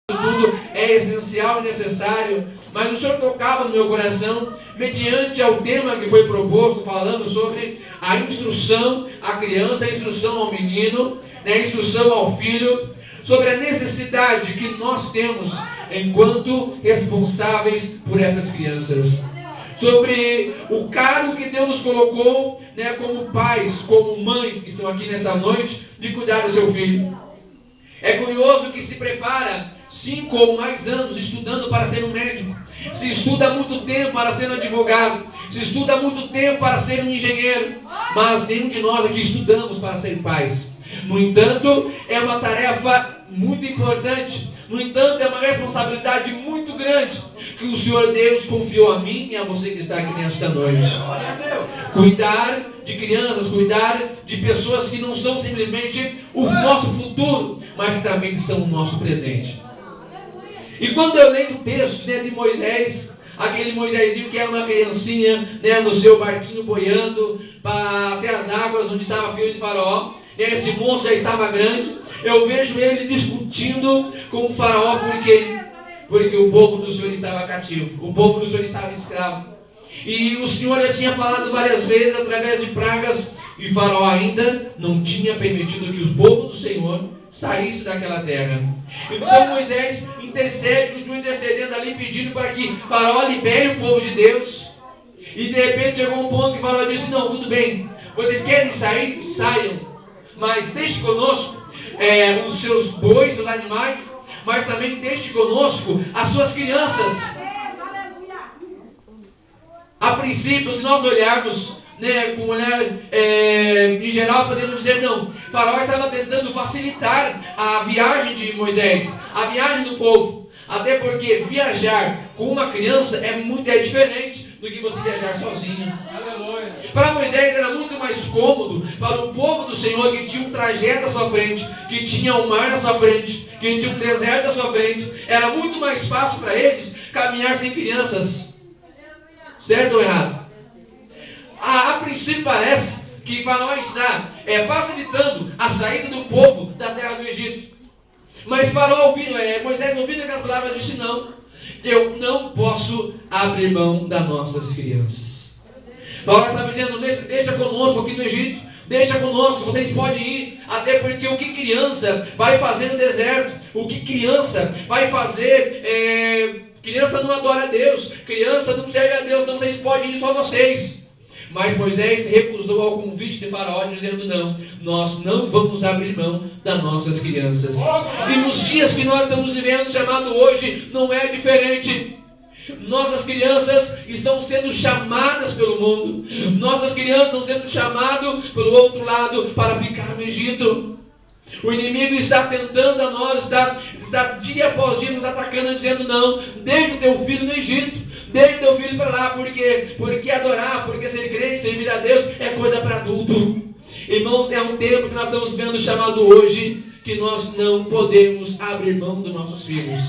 tudo é essencial e necessário, mas o Senhor tocava no meu coração, mediante ao tema que foi proposto, falando sobre a instrução à criança, a instrução ao menino, a instrução ao filho, sobre a necessidade que nós temos enquanto responsáveis por essas crianças. Sobre o cargo que Deus nos colocou, como pais, como mães que estão aqui nesta noite, de cuidar do seu filho. É curioso que se prepara 5 ou mais anos estudando para ser um médico. Se estuda muito tempo para ser um advogado. Se estuda muito tempo para ser um engenheiro. Mas nenhum de nós aqui estudamos para ser pais. No entanto, é uma tarefa muito importante. No entanto, é uma responsabilidade muito grande que o Senhor Deus confiou a mim e a você que está aqui nesta noite. Cuidar de crianças, cuidar de pessoas que não são simplesmente o nosso futuro, mas que também são o nosso presente. E quando eu leio o texto de Moisés, aquele Moisésinho que era uma criancinha, no seu barquinho boiando até as águas onde estava filho de Faraó, esse monstro já estava grande, eu vejo ele discutindo com o Faraó, porque o povo do Senhor estava cativo, o povo do Senhor estava escravo. E o Senhor já tinha falado várias vezes através de pragas, e Faraó ainda não tinha permitido que o povo do Senhor saísse daquela terra. Então Moisés intercede, continua intercedendo ali, pedindo para que Faraó libere o povo de Deus. E de repente chegou um ponto que Faraó disse: não, tudo bem, vocês querem sair? Saiam, mas deixe conosco os seus bois, seus animais, mas também deixe conosco as suas crianças. A princípio, se nós olharmos com um olhar em geral, podemos dizer não. Faraó estava tentando facilitar a viagem de Moisés, a viagem do povo. Até porque viajar com uma criança é diferente do que você viajar sozinho. Para Moisés era muito mais cômodo, para o povo do Senhor que tinha um trajeto à sua frente, que tinha um mar à sua frente, que tinha um deserto à sua frente, era muito mais fácil para eles caminhar sem crianças. Certo ou errado? A princípio parece que Faraó está facilitando a saída do povo da terra do Egito. Mas Moisés ouvindo aquela palavra disse: não, eu não posso abrir mão das nossas crianças. Faraó estava dizendo: deixa conosco aqui no Egito, deixa conosco, vocês podem ir, até porque o que criança vai fazer no deserto, o que criança vai fazer, criança não adora a Deus, criança não serve a Deus, então vocês podem ir só vocês. Mas Moisés recusou ao convite de Faraó, dizendo: não, nós não vamos abrir mão das nossas crianças. E nos dias que nós estamos vivendo, chamado hoje, não é diferente. Nossas crianças estão sendo chamadas pelo mundo. Nossas crianças estão sendo chamadas pelo outro lado para ficar no Egito. O inimigo está tentando a nós, está dia após dia nos atacando, dizendo: não, deixa o teu filho no Egito, deixa o teu filho para lá, porque adorar, porque ser crente, servir a Deus é coisa para adulto. Irmãos, é um tempo que nós estamos vendo chamado hoje, que nós não podemos abrir mão dos nossos filhos.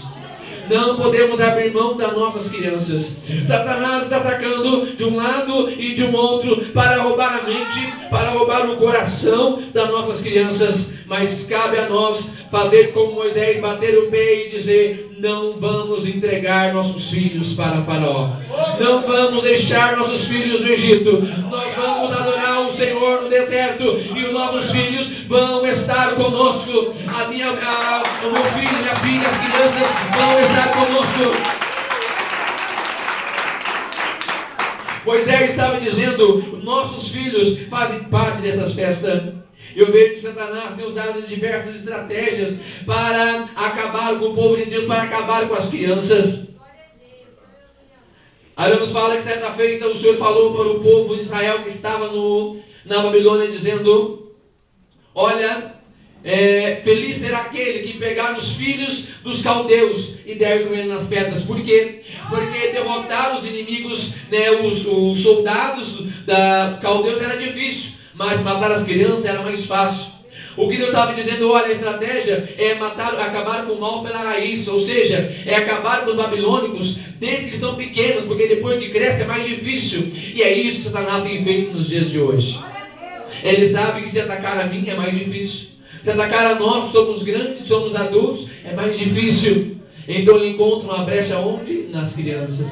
Não podemos abrir mão das nossas crianças. Satanás está atacando de um lado e de um outro para roubar a mente, para roubar o coração das nossas crianças. Mas cabe a nós fazer como Moisés, bater o pé e dizer: não vamos entregar nossos filhos para Faraó. Não vamos deixar nossos filhos no Egito. Nós vamos adorar o Senhor no deserto e os nossos filhos vão estar conosco. O meu filho, minha filha, as crianças vão estar conosco. Moisés estava dizendo: nossos filhos fazem parte dessas festas. Eu vejo que Satanás tem usado diversas estratégias para acabar com o povo de Deus, para acabar com as crianças. Aí nos fala que certa feita o Senhor falou para o povo de Israel que estava na Babilônia, dizendo: olha, feliz será aquele que pegar os filhos dos caldeus e der comer nas pedras. Por quê? Porque derrotar os inimigos, os soldados da caldeus era difícil, mas matar as crianças era mais fácil. O que Deus estava dizendo: olha, a estratégia é acabar com o mal pela raiz, ou seja, é acabar com os babilônicos desde que eles são pequenos, porque depois que cresce é mais difícil. E é isso que Satanás tem feito nos dias de hoje. Ele sabe que se atacar a mim é mais difícil. Se atacar a nós, que somos grandes, somos adultos, é mais difícil. Então ele encontra uma brecha onde? Nas crianças.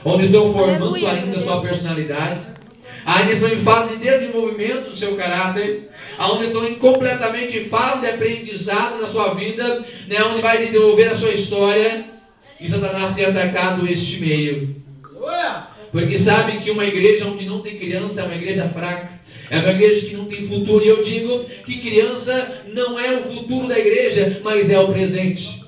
Onde estão formando ainda a sua personalidade. Ainda estão em fase de desenvolvimento do seu caráter. Onde estão completamente em fase de aprendizado na sua vida. Né, onde vai desenvolver a sua história. E Satanás tem atacado este meio. Porque sabe que uma igreja onde não tem criança é uma igreja fraca. É uma igreja que não tem futuro. E eu digo que criança não é o futuro da igreja, mas é o presente.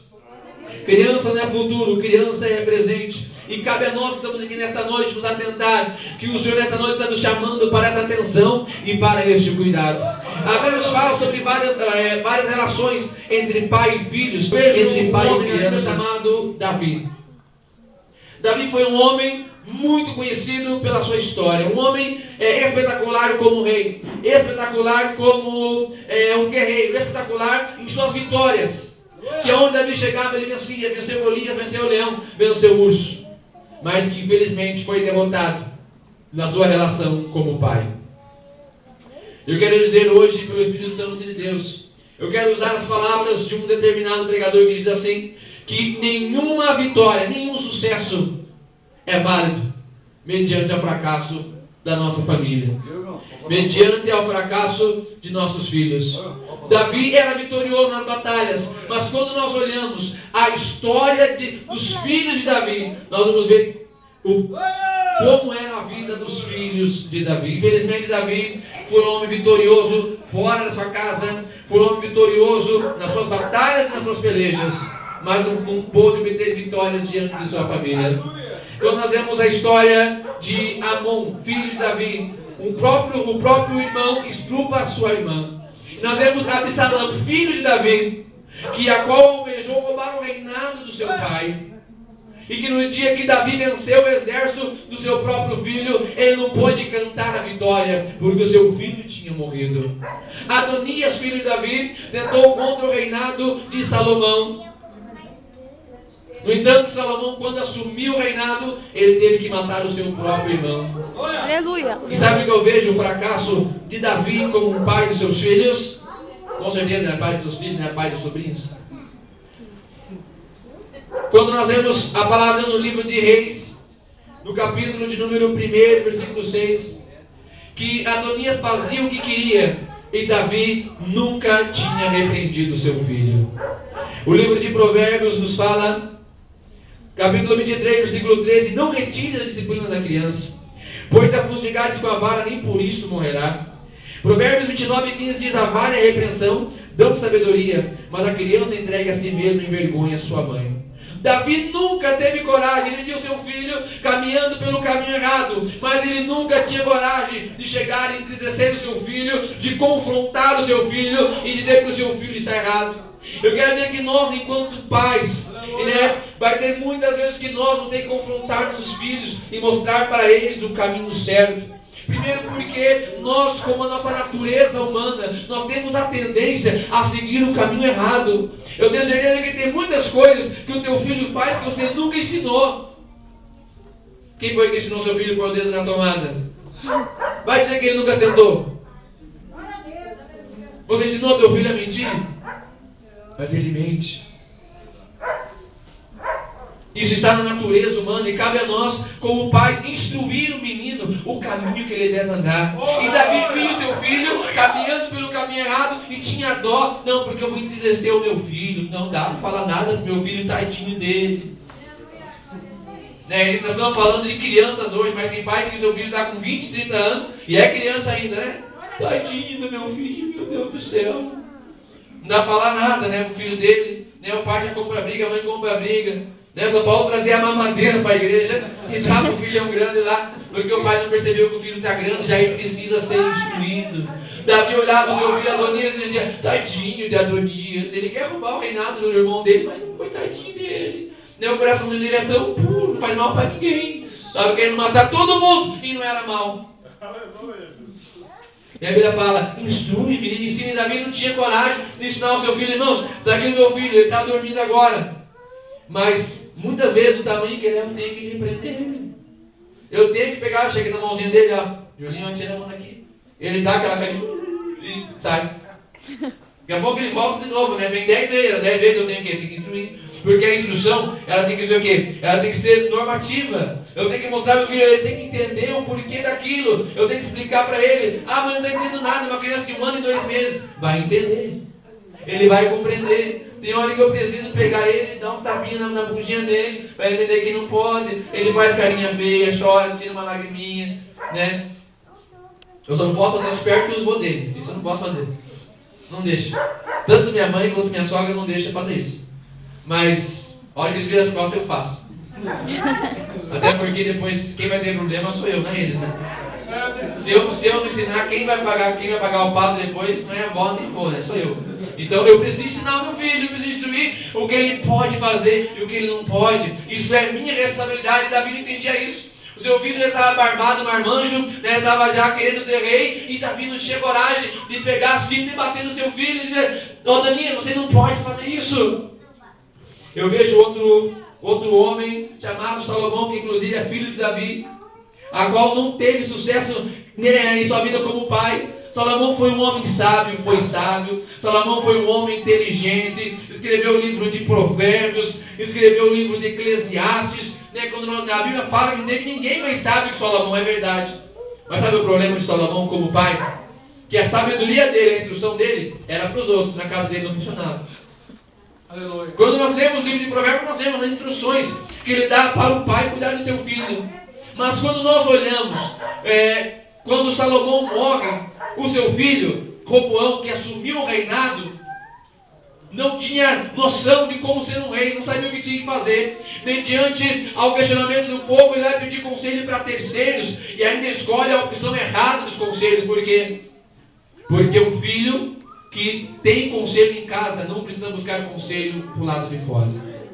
Criança não é futuro, criança é presente. E cabe a nós que estamos aqui nesta noite nos atentar, que o Senhor nesta noite está nos chamando para essa atenção e para este cuidado. A Bíblia nos fala sobre várias relações entre pai e filhos, entre pai e criança, chamado Davi. Davi foi um homem muito conhecido pela sua história, um homem espetacular como rei, espetacular como um guerreiro, espetacular em suas vitórias, que onde Davi chegava ele vencia, venceu Golias, venceu o leão, venceu o urso, mas que infelizmente foi derrotado na sua relação como pai. Eu quero dizer hoje, pelo Espírito Santo de Deus, eu quero usar as palavras de um determinado pregador que diz assim, que nenhuma vitória, nenhum sucesso é válido mediante o fracasso da nossa família, mediante o fracasso de nossos filhos. Davi era vitorioso nas batalhas, mas quando nós olhamos a história dos filhos de Davi, nós vamos ver como era a vida dos filhos de Davi. Infelizmente Davi foi um homem vitorioso fora da sua casa, foi um homem vitorioso nas suas batalhas e nas suas pelejas, mas não pôde obter vitórias diante de sua família. Quando nós vemos a história de Amon, filho de Davi, o próprio irmão estrupa a sua irmã. Nós vemos Absalão, filho de Davi, a qual almejou roubar o reinado do seu pai. E que no dia que Davi venceu o exército do seu próprio filho, ele não pôde cantar a vitória, porque o seu filho tinha morrido. Adonias, filho de Davi, tentou contra o reinado de Salomão. No entanto, Salomão, quando assumiu o reinado, ele teve que matar o seu próprio irmão. Aleluia. E sabe o que eu vejo o fracasso de Davi como um pai de seus filhos? Com certeza não é pai de seus filhos, não é pai de sobrinhos. Quando nós vemos a palavra no livro de Reis, no capítulo de número 1, versículo 6, que Adonias fazia o que queria, e Davi nunca tinha repreendido seu filho. O livro de Provérbios nos fala, capítulo 23, versículo 13, não retire a disciplina da criança, pois se a fustigares com a vara, nem por isso morrerá. Provérbios 29, 15 diz, a vara e a repreensão dão sabedoria, mas a criança entrega a si mesmo em vergonha a sua mãe. Davi nunca teve coragem, ele viu seu filho caminhando pelo caminho errado, mas ele nunca tinha coragem de chegar e entristecer o seu filho, de confrontar o seu filho e dizer que o seu filho está errado. Eu quero dizer que nós, enquanto pais, vai ter muitas vezes que nós vamos ter que confrontar nossos filhos e mostrar para eles o caminho certo. Primeiro porque nós, como a nossa natureza humana, nós temos a tendência a seguir o caminho errado. Eu tenho certeza que tem muitas coisas que o teu filho faz que você nunca ensinou. Quem foi que ensinou seu filho a pôr o dedo na tomada? Vai dizer que ele nunca tentou. Você ensinou teu filho a mentir? Mas ele mente. Isso está na natureza humana e cabe a nós, como pais, instruir o menino o caminho que ele deve andar. E Davi viu seu filho caminhando pelo caminho errado e tinha dó. Não, porque eu vou entristecer o meu filho. Não dá para falar nada do meu filho, tadinho dele. Nós estamos falando de crianças hoje, mas tem pai que seu filho está com 20, 30 anos e é criança ainda, né? Tadinho do meu filho, meu Deus do céu. Não dá para falar nada, né? O filho dele, né? O pai já compra briga, a mãe compra briga. Só Paulo trazer a mamadeira para a igreja e já o filho é um grande lá, porque o pai não percebeu que o filho está grande, já ele precisa ser instruído. Davi olhava o seu filho Adonias e dizia, tadinho de Adonias, ele quer roubar o reinado do irmão dele, mas não foi tadinho dele. O coração dele é tão puro, não faz mal para ninguém. Estava querendo matar todo mundo e não era mal. E a Bíblia fala, instrui, menino, ensine. Davi não tinha coragem de ensinar o seu filho, irmãos, está aqui o meu filho, ele está dormindo agora. Mas muitas vezes o tamanho que ele é, eu tenho que repreender ele. Eu tenho que pegar, chega na mãozinha dele, ó, Julinho, tira a mão daqui. Ele dá aquela carinha e sai. Daqui a pouco ele volta de novo, né? Vem 10 vezes eu tenho que instruir. Porque a instrução, ela tem que ser o quê? Ela tem que ser normativa. Eu tenho que mostrar meu filho, ele tem que entender o porquê daquilo. Eu tenho que explicar para ele. Ah, mas eu não estou entendendo nada. Uma criança de 1 ano e 2 meses vai entender. Ele vai compreender. Tem hora que eu preciso pegar ele, dar uns tapinhas na bundinha dele, para ele entender que não pode. Ele faz carinha feia, chora, tira uma lagriminha, né? Eu só não posso fazer esperto que os vô dele. Isso eu não posso fazer. Não deixa. Tanto minha mãe quanto minha sogra não deixa fazer isso. Mas, a hora que eles viram as costas, eu faço. Até porque depois quem vai ter problema sou eu, não é eles, né? Se eu não ensinar, quem vai pagar o pato depois não é a avó nem vô, né? Sou eu. Então eu preciso ensinar o meu filho, eu preciso instruir o que ele pode fazer e o que ele não pode. Isso é minha responsabilidade. Davi não entendia isso. O seu filho já estava barbado, marmanjo, né? Estava já querendo ser rei, e Davi não tinha coragem de pegar assim e bater no seu filho e dizer: ô Daniel, você não pode fazer isso. Eu vejo outro homem chamado Salomão, que inclusive é filho de Davi, a qual não teve sucesso em sua vida como pai. Salomão foi um homem sábio, foi sábio. Salomão foi um homem inteligente, escreveu o livro de Provérbios, escreveu o livro de Eclesiastes, né? Quando a Bíblia fala que ninguém mais sabe que Salomão, é verdade. Mas sabe o problema de Salomão como pai? Que a sabedoria dele, a instrução dele, era para os outros, na casa dele não funcionava. Aleluia. Quando nós lemos o livro de Provérbios, nós lemos as instruções que ele dá para o pai cuidar do seu filho. Mas quando nós olhamos, quando Salomão morre, o seu filho, Roboão, que assumiu o reinado, não tinha noção de como ser um rei, não sabia o que tinha que fazer. Mediante ao questionamento do povo, ele vai pedir conselho para terceiros, e ainda escolhe a opção errada dos conselhos. Por quê? Porque o filho que tem conselho em casa não precisa buscar conselho do lado de fora.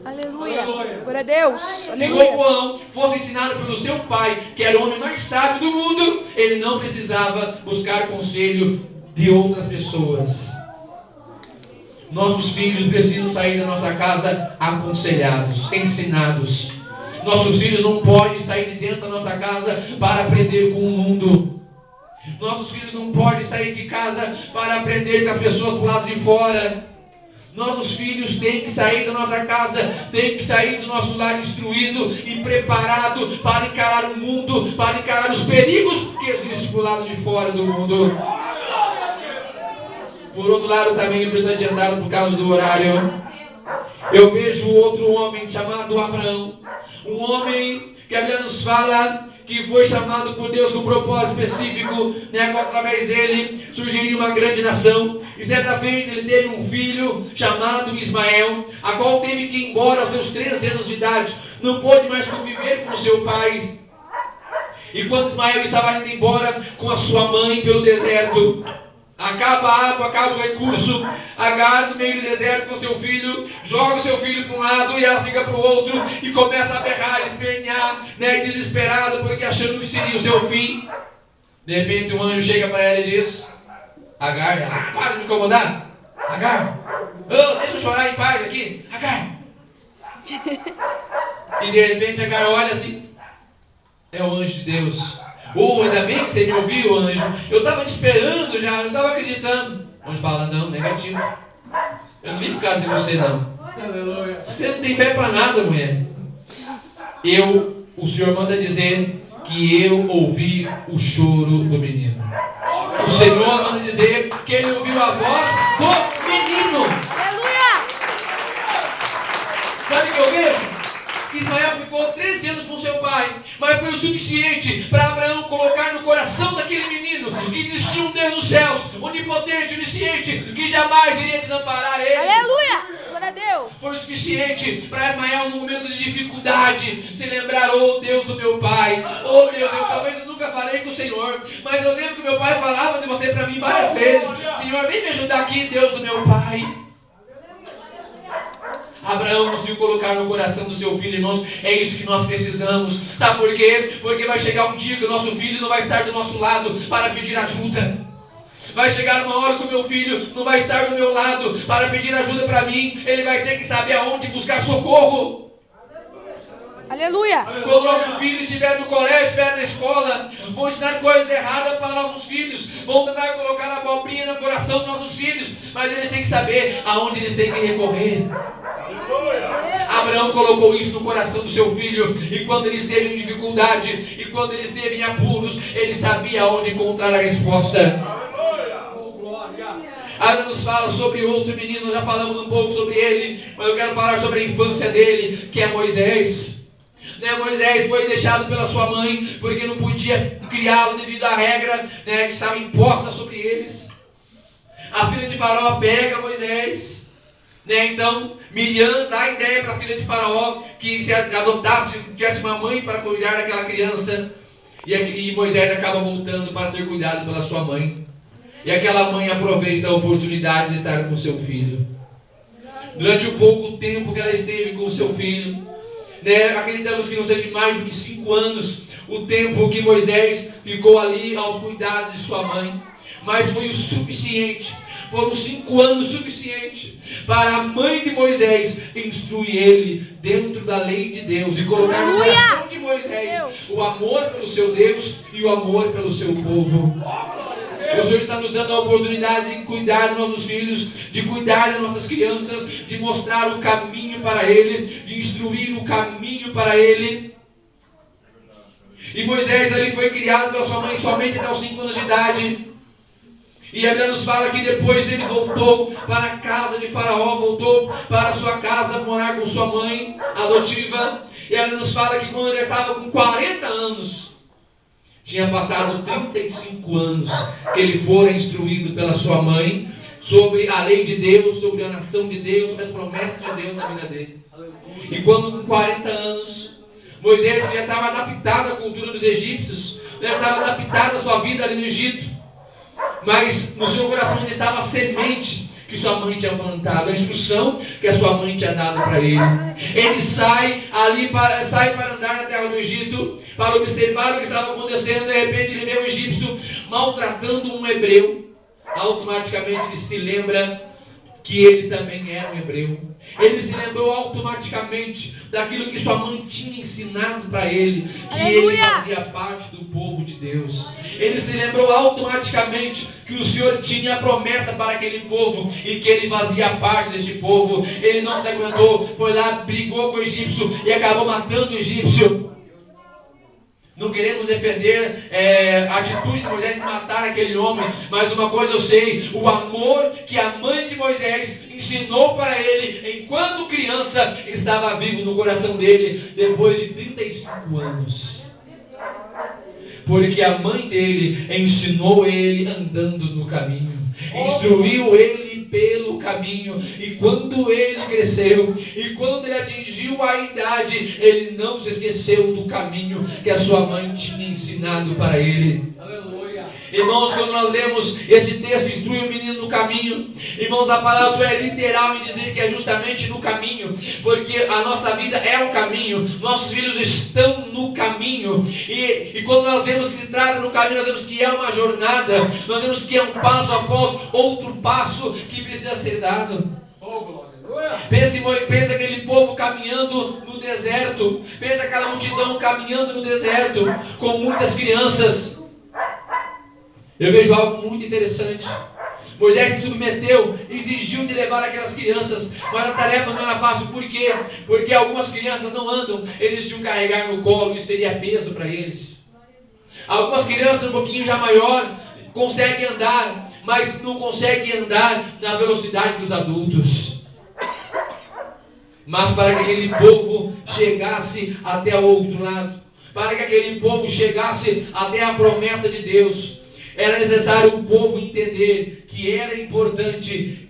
Aleluia. Glória a Deus. Se Roboão fosse ensinado pelo seu pai, que era o homem mais sábio do mundo, ele não precisava buscar conselho de outras pessoas. Nossos filhos precisam sair da nossa casa aconselhados, ensinados. Nossos filhos não podem sair de dentro da nossa casa para aprender com o mundo. Nossos filhos não podem sair de casa para aprender com as pessoas do lado de fora. Nossos filhos têm que sair da nossa casa, têm que sair do nosso lar instruído e preparado para encarar o mundo, para encarar os perigos que existem do lado de fora do mundo. Por outro lado, também não precisa adiantar por causa do horário. Eu vejo outro homem chamado Abraão, um homem que a Bíblia nos fala que foi chamado por Deus com um propósito específico, né? Através dele surgiria uma grande nação. E certa vez ele teve um filho chamado Ismael, a qual teve que ir embora aos seus 13 anos de idade. Não pôde mais conviver com seu pai. E quando Ismael estava indo embora com a sua mãe pelo deserto, acaba a água, acaba o recurso, Agar no meio do deserto com seu filho, joga o seu filho para um lado e ela fica para o outro, e começa a berrar, espernear, né, desesperado, porque achando que seria o seu fim. De repente um anjo chega para ela e diz: Agar, para de me incomodar. Agar, deixa eu chorar em paz aqui. Agar. E de repente Agar olha assim: é o anjo de Deus. Ainda bem que você me ouviu, anjo. Eu estava te esperando já, eu estava acreditando. O anjo fala: não, negativo. Eu não vim por causa de você, não. Você não tem fé para nada, mulher. O Senhor manda dizer que eu ouvi o choro do menino. O Senhor manda dizer que ele ouviu a voz do menino. Aleluia! Sabe o que eu vejo? Ismael ficou 13 anos com seu pai, mas foi o suficiente para Abraão colocar no coração daquele menino que existia um Deus dos céus, onipotente, onisciente, que jamais iria desamparar ele. Aleluia! Glória a Deus! Foi o suficiente para Ismael, no momento de dificuldade, se lembrar: oh Deus do meu pai, oh Deus, talvez eu nunca falei com o Senhor, mas eu lembro que meu pai falava de você para mim várias vezes. Senhor, vem me ajudar aqui, Deus do meu pai. Abraão conseguiu colocar no coração do seu filho, irmãos. É isso que nós precisamos. Sabe por quê? Porque vai chegar um dia que o nosso filho não vai estar do nosso lado para pedir ajuda. Vai chegar uma hora que o meu filho não vai estar do meu lado para pedir ajuda para mim. Ele vai ter que saber aonde buscar socorro. Aleluia! Quando o nosso filho estiver no colégio, estiver na escola, vão ensinar coisas erradas para nossos filhos, vão tentar colocar a abobrinha no coração dos nossos filhos, mas eles têm que saber aonde eles têm que recorrer. Abraão colocou isso no coração do seu filho, e quando ele esteve em dificuldade, e quando ele esteve em apuros, ele sabia onde encontrar a resposta. Ainda nos fala sobre outro menino, já falamos um pouco sobre ele, mas eu quero falar sobre a infância dele, que é Moisés. Moisés foi deixado pela sua mãe, porque não podia criá-lo devido à regra que estava imposta sobre eles. A filha de Faraó pega Moisés, então Miriam dá a ideia para a filha de Faraó que se adotasse, tivesse uma mãe para cuidar daquela criança, e Moisés acaba voltando para ser cuidado pela sua mãe. E aquela mãe aproveita a oportunidade de estar com seu filho. Durante o pouco tempo que ela esteve com seu filho, acreditamos que não seja mais do que 5 anos o tempo que Moisés ficou ali aos cuidados de sua mãe, mas foi o suficiente, foram 5 anos suficientes para a mãe de Moisés instruir ele dentro da lei de Deus e colocar no coração de Moisés o amor pelo seu Deus e o amor pelo seu povo. O Senhor está nos dando a oportunidade de cuidar dos nossos filhos, de cuidar das nossas crianças, de mostrar o caminho para ele, de instruir o caminho para ele. E Moisés ali foi criado pela sua mãe somente até os 5 anos de idade. E a Bíblia nos fala que depois ele voltou para a casa de Faraó, voltou para a sua casa morar com sua mãe adotiva. E ela nos fala que quando ele estava com 40 anos, tinha passado 35 anos que ele fora instruído pela sua mãe sobre a lei de Deus, sobre a nação de Deus, sobre as promessas de Deus na vida dele. E quando com 40 anos, Moisés já estava adaptado à cultura dos egípcios, já estava adaptado à sua vida ali no Egito, mas no seu coração ainda estava a semente que sua mãe tinha plantado, a instrução que a sua mãe tinha dado para ele. Ele sai para andar na terra do Egito, para observar o que estava acontecendo. De repente ele vê um egípcio maltratando um hebreu. Automaticamente ele se lembra que ele também era um hebreu. Ele se lembrou automaticamente daquilo que sua mãe tinha ensinado para ele, que ele fazia parte do povo de Deus. Ele se lembrou automaticamente que o Senhor tinha a promessa para aquele povo e que ele fazia parte deste povo. Ele não se aguentou, foi lá, brigou com o egípcio e acabou matando o egípcio. Não queremos defender a atitude de Moisés de matar aquele homem, mas uma coisa eu sei: o amor que a mãe de Moisés ensinou para ele enquanto criança estava vivo no coração dele depois de 35 anos. Porque a mãe dele ensinou ele andando no caminho, instruiu ele pelo caminho, e quando ele cresceu, e quando ele atingiu a idade, ele não se esqueceu do caminho que a sua mãe tinha ensinado para ele. Aleluia. Irmãos, quando nós lemos esse texto, instrui o menino no caminho, irmãos, a palavra é literal em dizer que é justamente no caminho, porque a nossa vida é um caminho, nossos filhos estão no caminho, e quando nós vemos que se trata no caminho, nós vemos que é uma jornada, nós vemos que é um passo após outro passo que precisa ser dado. Pensa aquele povo caminhando no deserto, pensa aquela multidão caminhando no deserto, com muitas crianças. Eu vejo algo muito interessante. Moisés se submeteu, exigiu de levar aquelas crianças, mas a tarefa não era fácil. Por quê? Porque algumas crianças não andam, eles tinham que carregar no colo, isso teria peso para eles. Algumas crianças um pouquinho já maior conseguem andar, mas não conseguem andar na velocidade dos adultos. Mas para que aquele povo chegasse até o outro lado, para que aquele povo chegasse até a promessa de Deus, era necessário o povo entender que era importante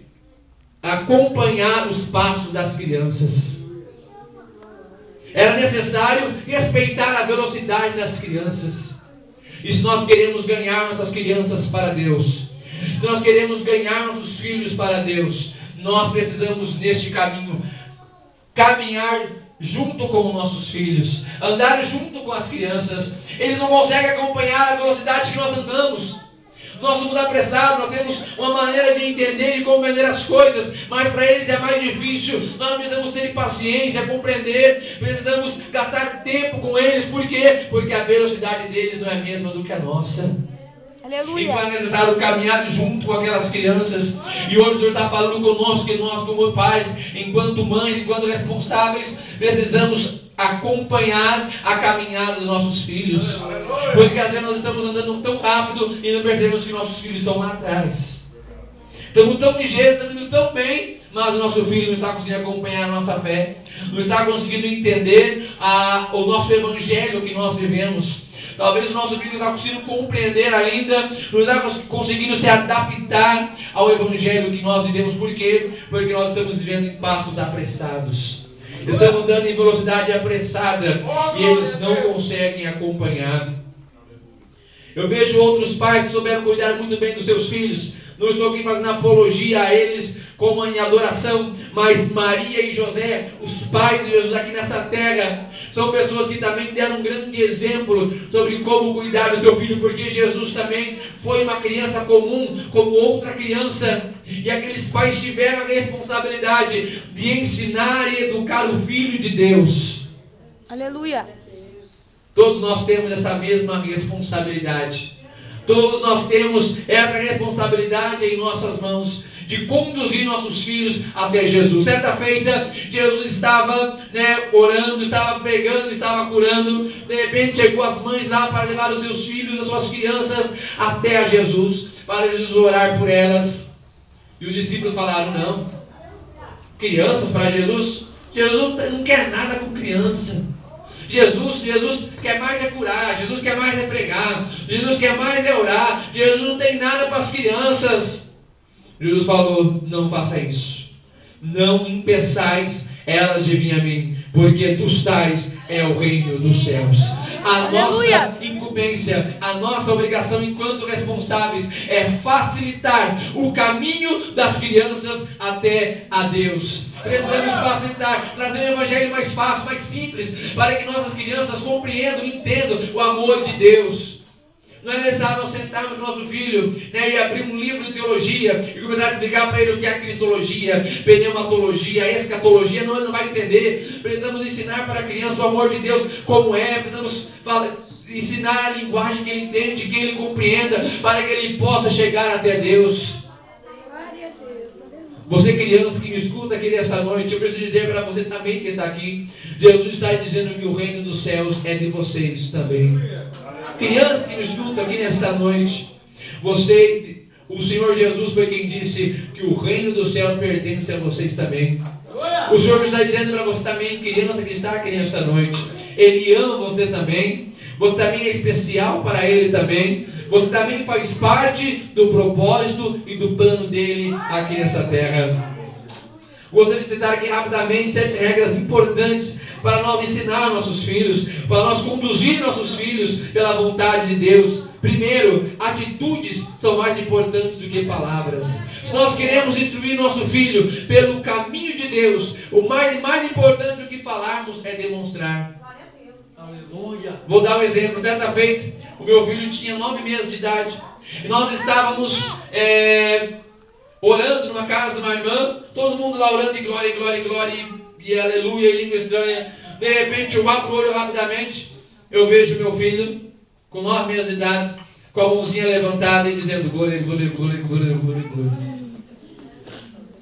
acompanhar os passos das crianças. Era necessário respeitar a velocidade das crianças. E se nós queremos ganhar nossas crianças para Deus, se nós queremos ganhar nossos filhos para Deus, nós precisamos neste caminho caminhar junto com os nossos filhos, andar junto com as crianças. Eles não conseguem acompanhar a velocidade que nós andamos. Nós somos apressados, nós temos uma maneira de entender e compreender as coisas, mas para eles é mais difícil. Nós precisamos ter paciência, compreender, precisamos gastar tempo com eles. Por quê? Porque a velocidade deles não é a mesma do que a nossa. Aleluia. Então é necessário caminhar junto com aquelas crianças. E hoje o Senhor está falando conosco que nós, como pais, enquanto mães, enquanto responsáveis, precisamos acompanhar a caminhada dos nossos filhos. Porque às vezes nós estamos andando tão rápido e não percebemos que nossos filhos estão lá atrás. Estamos tão ligeiros, estamos indo tão bem, mas o nosso filho não está conseguindo acompanhar a nossa fé, não está conseguindo entender o nosso evangelho que nós vivemos. Talvez o nosso filho não está conseguindo compreender ainda, não está conseguindo se adaptar ao evangelho que nós vivemos. Por quê? Porque nós estamos vivendo em passos apressados. Estamos andando em velocidade apressada e eles não conseguem acompanhar. Eu vejo outros pais que souberam cuidar muito bem dos seus filhos. Não estou aqui fazendo apologia a eles como em adoração, mas Maria e José, os pais de Jesus aqui nesta terra, são pessoas que também deram um grande exemplo sobre como cuidar do seu filho, porque Jesus também foi uma criança comum, como outra criança, e aqueles pais tiveram a responsabilidade de ensinar e educar o Filho de Deus. Aleluia. Todos nós temos essa mesma responsabilidade. Todos nós temos essa responsabilidade em nossas mãos, de conduzir nossos filhos até Jesus. Certa feita, Jesus estava orando, estava pregando, estava curando. De repente chegou as mães lá para levar os seus filhos, as suas crianças, até a Jesus, para Jesus orar por elas. E os discípulos falaram: não, crianças para Jesus? Jesus não quer nada com criança. Jesus quer mais é curar, Jesus quer mais é pregar, Jesus quer mais é orar, Jesus não tem nada para as crianças. Jesus falou: não faça isso, não impeçais elas de vir a mim, porque dos tais é o reino dos céus. A nossa incumbência, a nossa obrigação enquanto responsáveis é facilitar o caminho das crianças até a Deus. Precisamos facilitar, trazer o evangelho mais fácil, mais simples, para que nossas crianças compreendam e entendam o amor de Deus. Não é necessário nós sentarmos com nosso filho e abrir um livro de teologia e começar a explicar para ele o que é cristologia, pneumatologia, escatologia. Não, ele não vai entender. Precisamos ensinar para a criança o amor de Deus como é. Precisamos ensinar a linguagem que ele entende, que ele compreenda, para que ele possa chegar até Deus. Você, criança que me escuta aqui nessa noite, eu preciso dizer para você também que está aqui: Jesus está dizendo que o reino dos céus é de vocês também. Criança que me escuta aqui nesta noite, o Senhor Jesus foi quem disse que o reino dos céus pertence a vocês também. O Senhor está dizendo para você também, criança que está aqui nesta noite, Ele ama você também. Você também é especial para Ele também. Você também faz parte do propósito e do plano dele aqui nessa terra. Gostaria de citar aqui rapidamente 7 regras importantes para nós ensinar nossos filhos, para nós conduzir nossos filhos pela vontade de Deus. Primeiro, atitudes são mais importantes do que palavras. Se nós queremos instruir nosso filho pelo caminho de Deus, o mais importante do que falarmos é demonstrar. Aleluia. Vou dar um exemplo. Certa feita, o meu filho tinha 9 meses de idade. E nós estávamos orando numa casa de uma irmã. Todo mundo lá orando de glória, glória, glória e aleluia, e língua estranha. De repente eu abro o olho rapidamente. Eu vejo meu filho com 9 meses de idade, com a mãozinha levantada e dizendo glória, glória, glória, glória, glória, glória.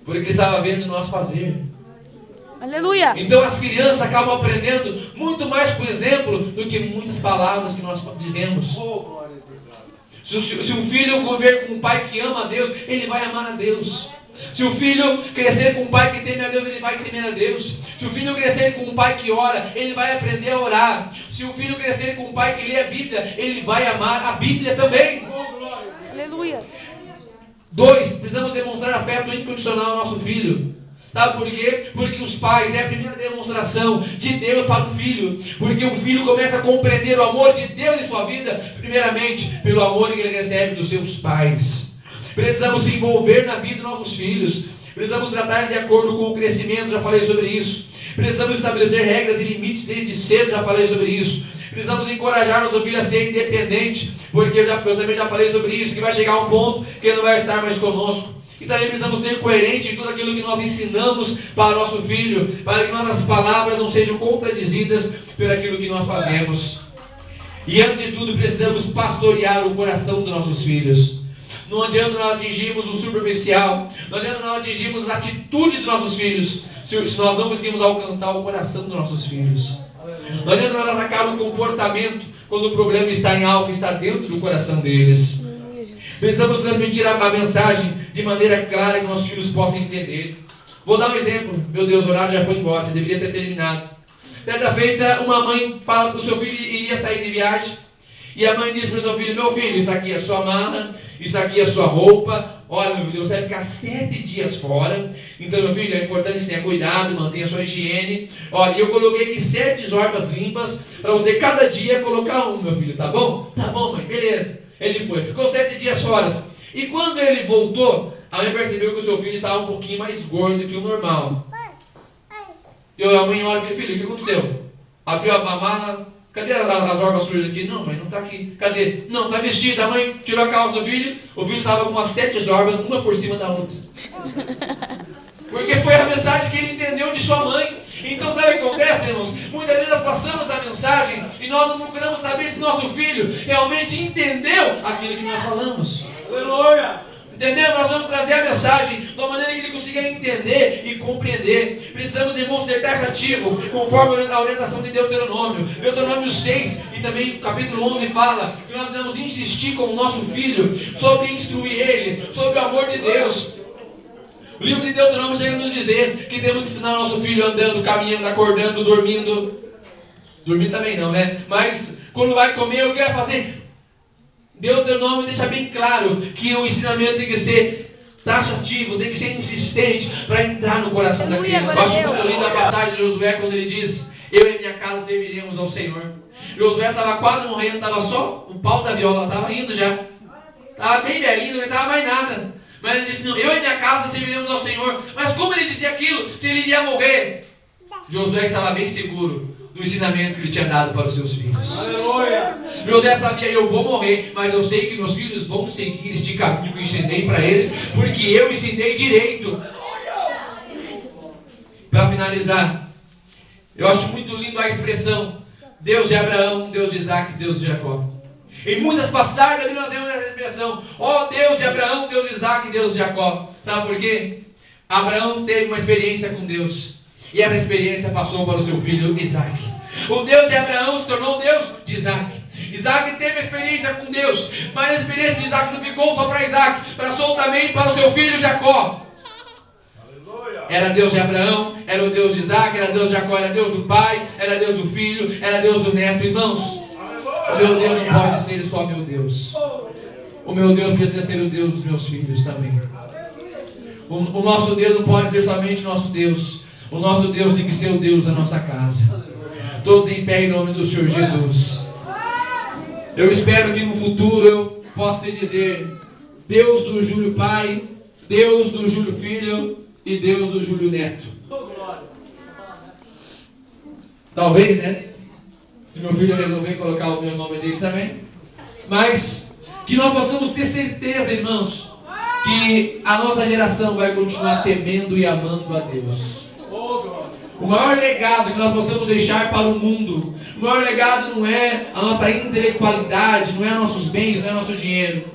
Porque estava vendo nós fazer. Aleluia. Então as crianças acabam aprendendo muito mais com exemplo do que muitas palavras que nós dizemos. Se um filho conviver com um pai que ama a Deus, ele vai amar a Deus. Se o filho crescer com um pai que teme a Deus, ele vai temer a Deus. Se o filho crescer com um pai que ora, ele vai aprender a orar. Se o filho crescer com um pai que lê a Bíblia, ele vai amar a Bíblia também. Aleluia. 2, precisamos demonstrar afeto incondicional ao nosso filho. Sabe por quê? Porque os pais é a primeira demonstração de Deus para o filho. Porque o filho começa a compreender o amor de Deus em sua vida, primeiramente pelo amor que ele recebe dos seus pais. Precisamos se envolver na vida dos nossos filhos. Precisamos tratar de acordo com o crescimento, já falei sobre isso. Precisamos estabelecer regras e limites desde cedo, já falei sobre isso. Precisamos encorajar nosso filho a ser independente, porque eu também já falei sobre isso, que vai chegar um ponto que ele não vai estar mais conosco. E também precisamos ser coerentes em tudo aquilo que nós ensinamos para o nosso filho, para que nossas palavras não sejam contradizidas por aquilo que nós fazemos. E antes de tudo, precisamos pastorear o coração dos nossos filhos. Não adianta nós atingirmos o superficial, não adianta nós atingirmos a atitude dos nossos filhos, se nós não conseguimos alcançar o coração dos nossos filhos. Não adianta nós atacar o comportamento quando o problema está em algo que está dentro do coração deles. Precisamos transmitir a mensagem de maneira clara que nossos filhos possam entender. Vou dar um exemplo. Meu Deus, o horário já foi embora, deveria ter terminado. Certa feita, uma mãe fala que o seu filho iria sair de viagem. E a mãe diz para o seu filho: meu filho, está aqui a sua mala, está aqui a sua roupa. Olha, meu filho, você vai ficar 7 dias fora. Então, meu filho, é importante que você tenha cuidado, mantenha a sua higiene. Olha, eu coloquei aqui 7 jorbas limpas para você cada dia colocar um, meu filho, tá bom? Tá bom, mãe, beleza. Ele foi, ficou 7 dias fora. E quando ele voltou, a mãe percebeu que o seu filho estava um pouquinho mais gordo que o normal. E a mãe olha e diz: filho, o que aconteceu? Abriu a mala. Cadê as orbas sujas aqui? Não, mãe, não está aqui. Cadê? Não, está vestida. A mãe tirou a calça do filho. O filho estava com as 7 orbas, uma por cima da outra. Porque foi a mensagem que ele entendeu de sua mãe. Então, sabe o que acontece, irmãos? Muitas vezes nós passamos a mensagem e nós não procuramos saber se nosso filho realmente entendeu aquilo que nós falamos. Aleluia! Entendeu? Nós vamos trazer a mensagem de uma maneira que ele consiga entender e compreender. Precisamos, irmãos, ser taxativo, conforme a orientação de Deuteronômio. Deuteronômio 6 e também o capítulo 11 fala que nós devemos insistir com o nosso filho sobre instruir ele, sobre o amor de Deus. O livro de Deuteronômio chega a nos dizer que temos que ensinar nosso filho andando, caminhando, acordando, dormindo. Dormir também não, né? Mas quando vai comer, o que vai fazer? Deuteronômio deixa bem claro que o ensinamento tem que ser taxativo, tem que ser insistente para entrar no coração da criança. Eu acho muito linda a passagem de Josué quando ele diz: eu e minha casa serviremos ao Senhor. Josué estava quase morrendo, estava só o pau da viola, estava indo já. Estava bem velhinho, não entrava mais nada. Mas ele disse: não, eu e minha casa serviremos ao Senhor. Mas como ele dizia aquilo, se ele iria morrer? Josué estava bem seguro do ensinamento que ele tinha dado para os seus filhos. Aleluia! Josué sabia: eu vou morrer, mas eu sei que meus filhos vão seguir este caminho que eu ensinei para eles, porque eu ensinei direito. Para finalizar, eu acho muito lindo a expressão Deus de Abraão, Deus de Isaac, Deus de Jacó. Em muitas passagens ali nós vemos essa expressão: ó Deus de Abraão, Deus de Isaac, Deus de Jacó. Sabe por quê? Abraão teve uma experiência com Deus, e essa experiência passou para o seu filho Isaac. O Deus de Abraão se tornou o Deus de Isaac. Isaac teve a experiência com Deus, mas a experiência de Isaac não ficou só para Isaac, passou também para o seu filho Jacó. Era Deus de Abraão, era o Deus de Isaac, era Deus de Jacó, era Deus do pai, era Deus do filho, era Deus do neto. Irmãos, o meu Deus não pode ser só meu Deus. O meu Deus precisa ser o Deus dos meus filhos também. O nosso Deus não pode ser somente nosso Deus. O nosso Deus tem que ser o Deus da nossa casa. Todos em pé em nome do Senhor Jesus. Eu espero que no futuro eu possa te dizer: Deus do Júlio pai, Deus do Júlio filho e Deus do Júlio neto. Talvez, né? Se meu filho resolver colocar o meu nome dele também. Mas que nós possamos ter certeza, irmãos, que a nossa geração vai continuar temendo e amando a Deus. O maior legado que nós possamos deixar para o mundo, o maior legado não é a nossa intelectualidade, não é nossos bens, não é nosso dinheiro,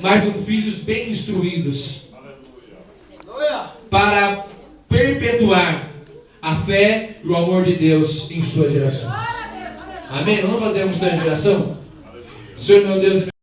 mas são filhos bem instruídos para perpetuar a fé e o amor de Deus em suas gerações. Amém? Vamos fazer uma geração? Senhor meu Deus.